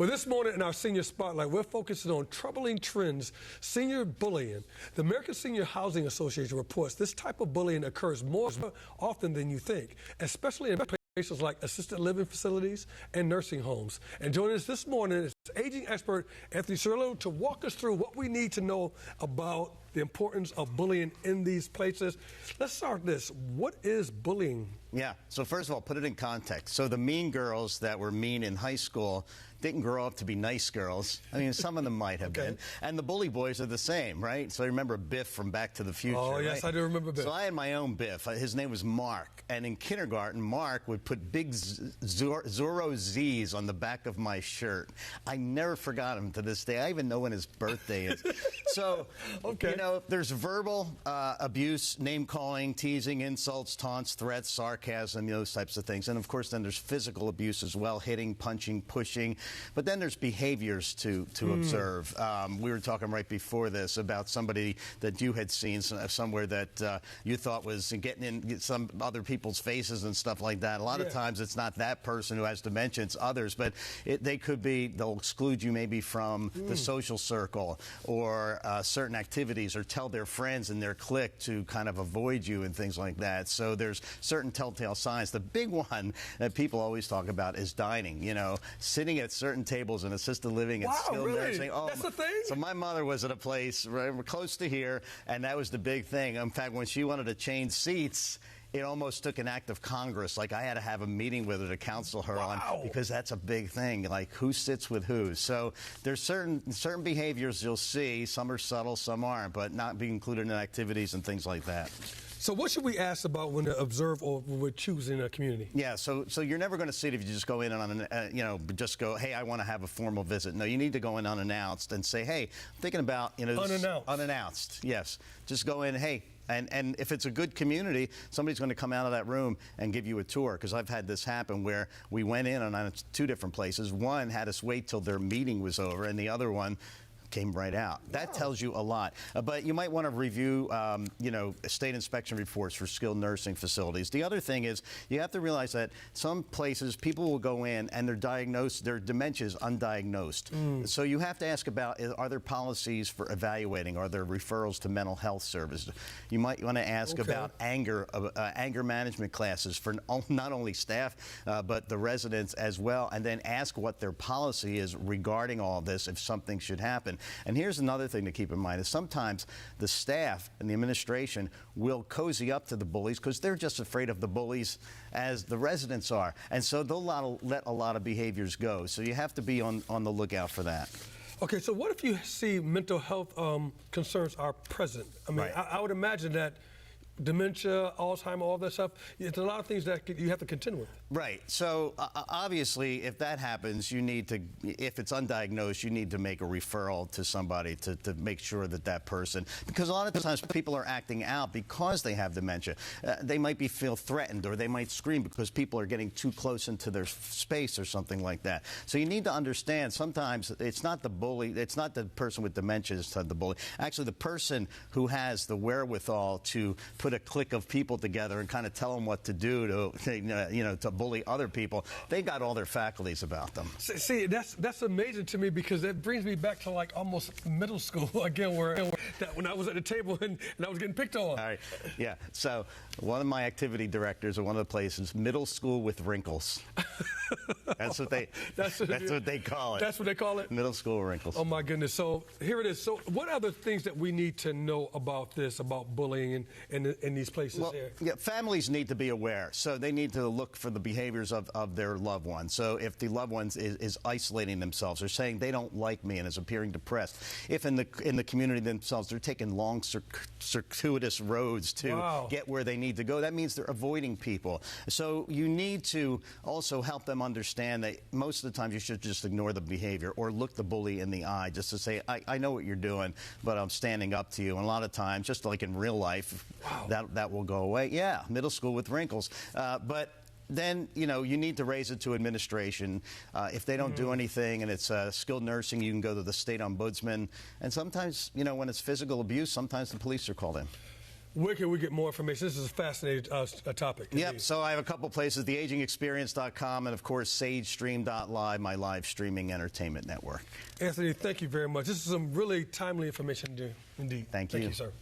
Well, this morning in our Senior Spotlight, we're focusing on troubling trends, senior bullying. The American Senior Housing Association reports this type of bullying occurs more often than you think, especially in places like assisted living facilities and nursing homes. And joining us this morning is aging expert Anthony Cirillo to walk us through what we need to know about the importance of bullying in these places. Let's start this. What is bullying? Yeah, so first of all, put it in context. So the mean girls that were mean in high school didn't grow up to be nice girls. I mean, some of them might have been. And the bully boys are the same, right? So I remember Biff from Back to the Future. Oh, yes, right? I do remember Biff. So I had my own Biff. His name was Mark. And in kindergarten, Mark would put big Zorro Z's on the back of my shirt. I never forgot him to this day. I even know when his birthday is. So, you know, there's verbal abuse, name-calling, teasing, insults, taunts, threats, sarcasm, those types of things. And, of course, then there's physical abuse as well, hitting, punching, pushing. But then there's behaviors to observe. We were talking right before this about somebody that you had seen somewhere that you thought was getting in some other people's faces and stuff like that. A lot of times it's not that person who has dementia, it's others. But they'll exclude you maybe from the social circle or certain activities, or tell their friends in their clique to kind of avoid you and things like that. So there's certain telltale signs. The big one that people always talk about is dining. You know, sitting at certain tables in assisted living and skilled nursing. Oh, that's the thing? So my mother was at a place right close to here, and that was the big thing. In fact, when she wanted to change seats, it almost took an act of Congress. Like, I had to have a meeting with her to counsel her on, because that's a big thing, like who sits with who. So there's certain behaviors you'll see. Some are subtle, some aren't, but not being included in activities and things like that. So what should we ask about when to observe or when we're choosing a community? Yeah, so you're never going to see it if you just go in on just go, hey, I want to have a formal visit. No, you need to go in unannounced and say, hey, I'm thinking about, unannounced, yes. Just go in, hey. And if it's a good community, somebody's going to come out of that room and give you a tour. Because I've had this happen where we went in on two different places. One had us wait till their meeting was over, and the other one came right out. That tells you a lot. But you might want to review, state inspection reports for skilled nursing facilities. The other thing is, you have to realize that some places people will go in and their dementia is undiagnosed. So you have to ask about, are there policies for evaluating? Are there referrals to mental health services? You might want to ask about anger management classes for not only staff, but the residents as well, and then ask what their policy is regarding all this if something should happen. And here's another thing to keep in mind, is sometimes the staff and the administration will cozy up to the bullies because they're just afraid of the bullies as the residents are. And so they'll let a lot of behaviors go. So you have to be on the lookout for that. Okay, so what if you see mental health concerns are present? I mean, I would imagine that dementia, Alzheimer, all that stuff, it's a lot of things that you have to contend with. Right. So obviously, if that happens, you need to, if it's undiagnosed, you need to make a referral to somebody to make sure that person, because a lot of times people are acting out because they have dementia. They might feel threatened, or they might scream because people are getting too close into their space or something like that. So you need to understand, sometimes it's not the bully, it's not the person with dementia that's the bully. Actually, the person who has the wherewithal to put a clique of people together and kind of tell them what to do to bully other people, they got all their faculties about them. See, that's amazing to me, because that brings me back to like almost middle school again, when I was at the table and I was getting picked on. All right, yeah. So one of my activity directors at one of the places, middle school with wrinkles. That's what they call it. That's what they call it? Middle school wrinkles. Oh my goodness. So here it is. So what are the things that we need to know about bullying in these places here? Yeah, families need to be aware. So they need to look for the behaviors of their loved one. So if the loved one is isolating themselves, or saying they don't like me and is appearing depressed, if in the community themselves they're taking long circuitous roads to get where they need to go, that means they're avoiding people. So you need to also help them understand that most of the time you should just ignore the behavior, or look the bully in the eye just to say, I know what you're doing, but I'm standing up to you. And a lot of times, just like in real life, that will go away. Yeah, middle school with wrinkles. But then, you need to raise it to administration. If they don't do anything and it's skilled nursing, you can go to the state ombudsman. And sometimes, when it's physical abuse, sometimes the police are called in. Where can we get more information? This is a fascinating topic. Yep. Indeed. So I have a couple places, theagingexperience.com and, of course, sagestream.live, my live streaming entertainment network. Anthony, thank you very much. This is some really timely information, indeed. Thank you. Thank you, sir.